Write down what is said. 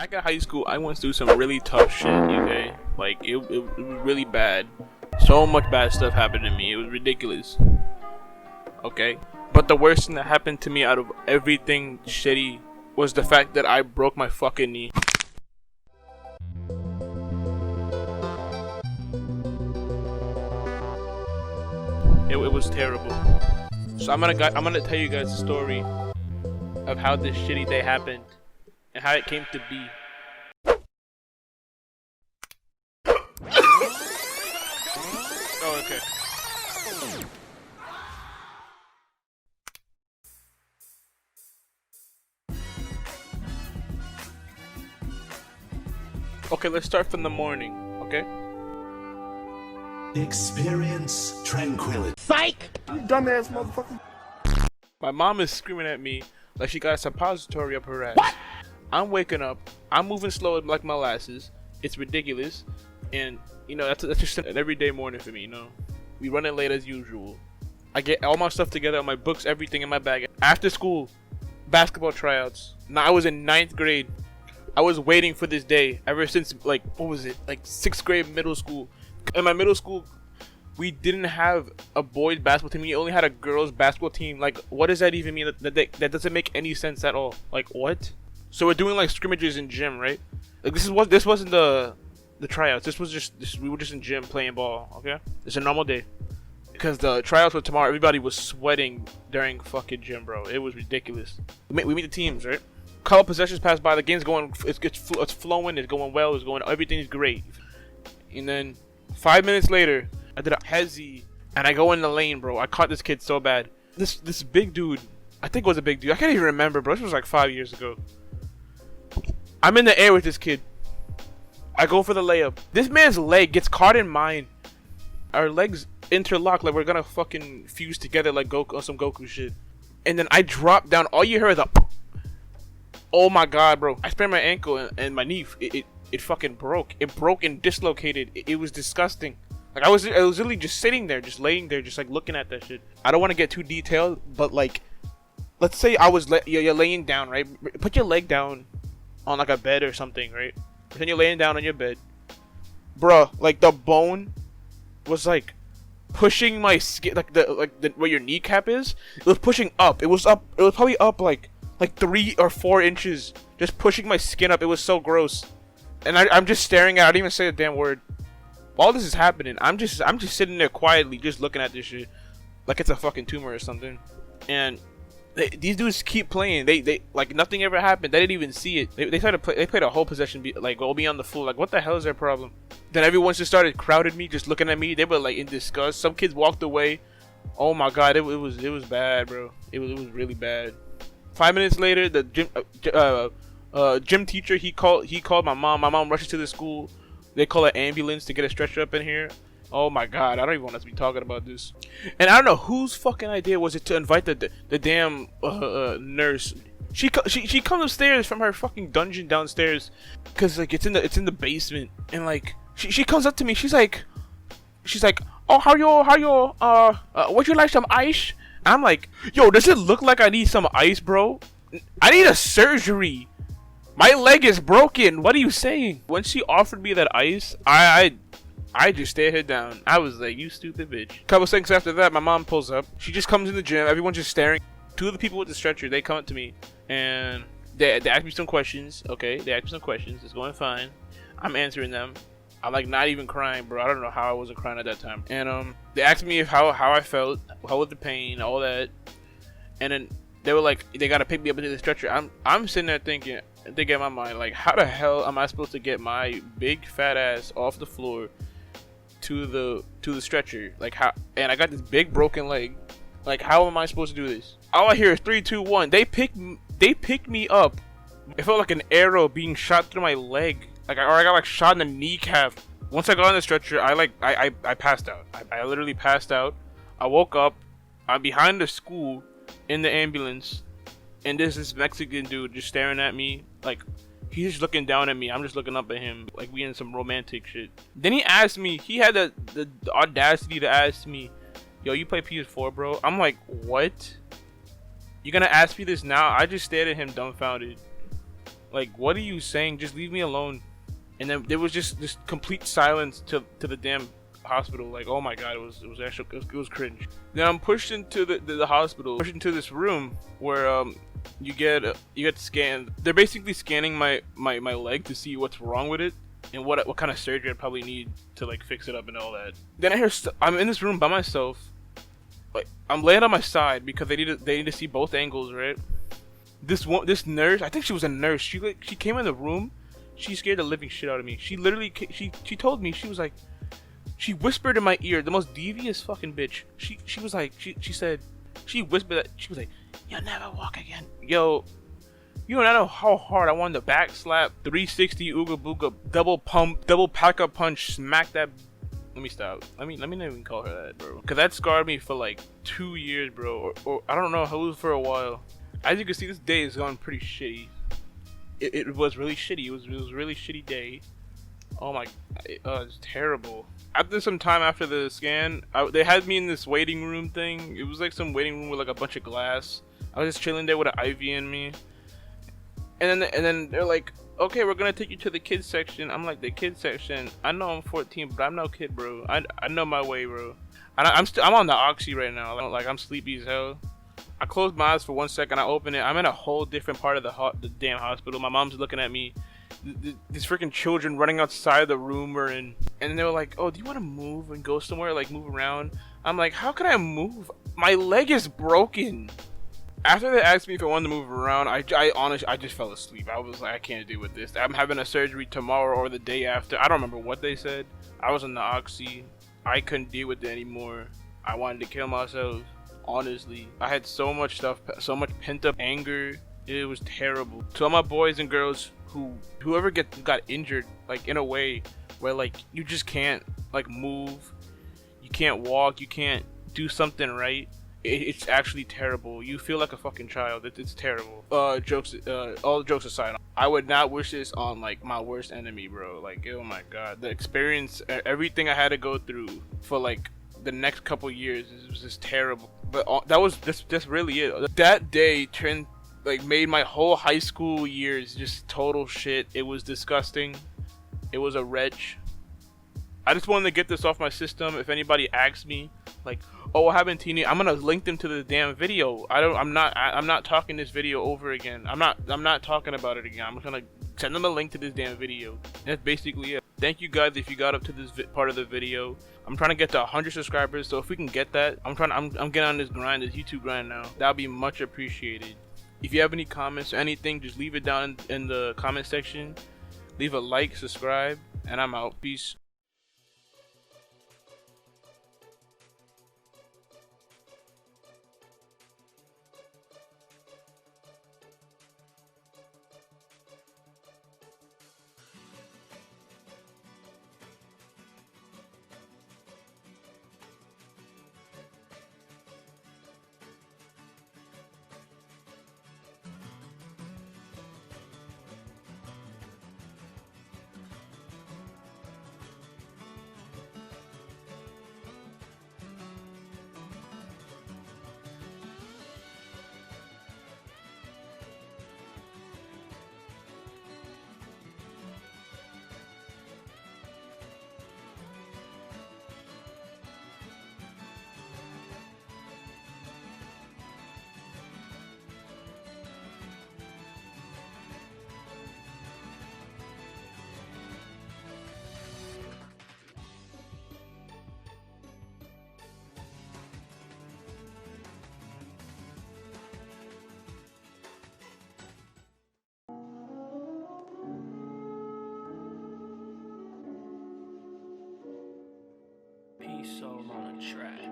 Back at high school, I went through some really tough shit, okay? Like, it was really bad. So much bad stuff happened to me. It was ridiculous. Okay? But the worst thing that happened to me out of everything shitty was the fact that I broke my fucking knee. It was terrible. So I'm gonna tell you guys the story of how this shitty day happened and how it came to be. Oh, okay. Okay, let's start from the morning, okay? Experience tranquility. Psych! You dumbass motherfucker. My mom is screaming at me like she got a suppository up her ass. What? I'm waking up. I'm moving slow like molasses. It's ridiculous. And, you know, that's just an everyday morning for me, you know? We run it late as usual. I get all my stuff together, my books, everything in my bag. After school, basketball tryouts. Now, I was in 9th grade. I was waiting for this day ever since, like, what was it? Like, 6th grade middle school. In my middle school, we didn't have a boys basketball team. We only had a girls basketball team. Like, what does that even mean? That doesn't make any sense at all. Like, what? So we're doing like scrimmages in gym, right? Like this wasn't the tryouts. This was just we were just in gym playing ball. Okay, it's a normal day. Because the tryouts were tomorrow. Everybody was sweating during fucking gym, bro. It was ridiculous. We meet the teams, right? Couple possessions pass by. The game's going. It's flowing. It's going well. It's going. Everything's great. And then 5 minutes later, I did a hezzy, and I go in the lane, bro. I caught this kid so bad. This big dude, I think it was a big dude. I can't even remember, bro. This was like 5 years ago. I'm in the air with this kid. I go for the layup. This man's leg gets caught in mine. Our legs interlock like we're gonna fucking fuse together like Goku on some Goku shit. And then I drop down. All you hear is a. Oh my god, bro! I sprained my ankle and my knee. It fucking broke. It broke and dislocated. It was disgusting. Like I was literally just sitting there, just laying there, just like looking at that shit. I don't want to get too detailed, but like, let's say I was you're laying down, right? Put your leg down on like a bed or something, right? Pretend you're laying down on your bed, bruh. Like the bone was like pushing my skin, like the where your kneecap is. It was pushing up. It was up. It was probably up like 3 or 4 inches, just pushing my skin up. It was so gross. And I'm just staring at it. I didn't even say a damn word. While this is happening, I'm just sitting there quietly, just looking at this shit, like it's a fucking tumor or something. And these dudes keep playing. They like nothing ever happened. They didn't even see it. They tried to play. They played a whole possession, like go beyond the full. Like what the hell is their problem? Then everyone just started crowded me, just looking at me. They were like in disgust. Some kids walked away. Oh my god, it was bad, bro. It was really bad. 5 minutes later, the gym teacher he called my mom. My mom rushes to the school. They call an ambulance to get a stretcher up in here. Oh my god, I don't even want us to be talking about this. And I don't know whose fucking idea was it to invite the damn nurse. She comes upstairs from her fucking dungeon downstairs, cause like it's in the basement. And like she comes up to me. She's like, oh how you would you like some ice? And I'm like, yo, does it look like I need some ice, bro? I need a surgery. My leg is broken. What are you saying? When she offered me that ice, I just stared her down. I was like, you stupid bitch. Couple seconds after that, my mom pulls up. She just comes in the gym. Everyone's just staring. 2 of the people with the stretcher, they come up to me. And they ask me some questions. Okay, they ask me some questions. It's going fine. I'm answering them. I'm like not even crying, bro. I don't know how I wasn't crying at that time. And they asked me how I felt, how was the pain, all that. And then they were like, they gotta pick me up into the stretcher. I'm sitting there thinking in my mind, like, how the hell am I supposed to get my big fat ass off the floor to the stretcher? Like how? And I got this big broken leg. Like how am I supposed to do this? All I hear is 3, 2, 1. They picked me up. It felt like an arrow being shot through my leg. Like I got like shot in the kneecap. Once I got on the stretcher, I passed out. I literally passed out. I woke up. I'm behind the school in the ambulance, and there's this Mexican dude just staring at me. Like he's just looking down at me. I'm just looking up at him, like we in some romantic shit. Then he asked me. He had the audacity to ask me, "Yo, you play PS4, bro?" I'm like, "What? You gonna ask me this now?" I just stared at him dumbfounded. Like, what are you saying? Just leave me alone. And then there was just this complete silence to the damn hospital. Like, oh my god, it was actually it was cringe. Then I'm pushed into the hospital, pushed into this room where you get scanned. They're basically scanning my leg to see what's wrong with it and what kind of surgery I'd probably need to like fix it up and all that. Then I hear I'm in this room by myself. Like, I'm laying on my side because they need to see both angles, right? This nurse, I think she was a nurse. She came in the room. She scared the living shit out of me. She literally she told me, she was like, she whispered in my ear, the most devious fucking bitch. She was like, she said, she whispered that, she was like, "You'll never walk again." Yo, you don't know how hard I wanted to back slap, 360 ooga booga, double pump, double pack up punch, smack that. Let me stop. Let me not even call her that, bro. Cause that scarred me for like 2 years, bro. Or I don't know, it was for a while. As you can see, this day is going pretty shitty. It was really shitty. It was a really shitty day. Oh my, it's terrible. After some time after the scan, they had me in this waiting room thing. It was like some waiting room with like a bunch of glass. I was just chilling there with an IV in me. And then they're like, "Okay, we're gonna take you to the kids section." I'm like, "The kids section? I know I'm 14, but I'm no kid, bro. I know my way, bro. I'm on the oxy right now. Like, I'm sleepy as hell." I closed my eyes for 1 second. I open it. I'm in a whole different part of the damn hospital. My mom's looking at me. These freaking children running outside the room we're in, and they were like, "Oh, do you want to move and go somewhere? Like, move around?" I'm like, "How can I move? My leg is broken." After they asked me if I wanted to move around, I honestly, I just fell asleep. I was like, I can't deal with this. I'm having a surgery tomorrow or the day after. I don't remember what they said. I was on the oxy. I couldn't deal with it anymore. I wanted to kill myself. Honestly, I had so much stuff, so much pent up anger. It was terrible. To all my boys and girls whoever got injured, like in a way where like you just can't like move, you can't walk, you can't do something right. It's actually terrible. You feel like a fucking child. It's terrible. All jokes aside, I would not wish this on like my worst enemy, bro. Like, oh my god, the experience, everything I had to go through for like the next couple years, it was just terrible. But that was that's really it. That day made my whole high school years just total shit. It was disgusting. It was a wretch. I just wanted to get this off my system. If anybody asks me, like, "Oh, what happened to you?" I'm gonna link them to the damn video. I'm not talking this video over again. I'm not talking about it again. I'm just gonna send them a link to this damn video. That's basically it. Thank you guys if you got up to this part of the video. I'm trying to get to 100 subscribers, so if we can get that, I'm getting on this grind, this YouTube grind now. That'll be much appreciated. If you have any comments or anything, just leave it down in the comment section. Leave a like, subscribe, and I'm out. Peace. Peace all on a track.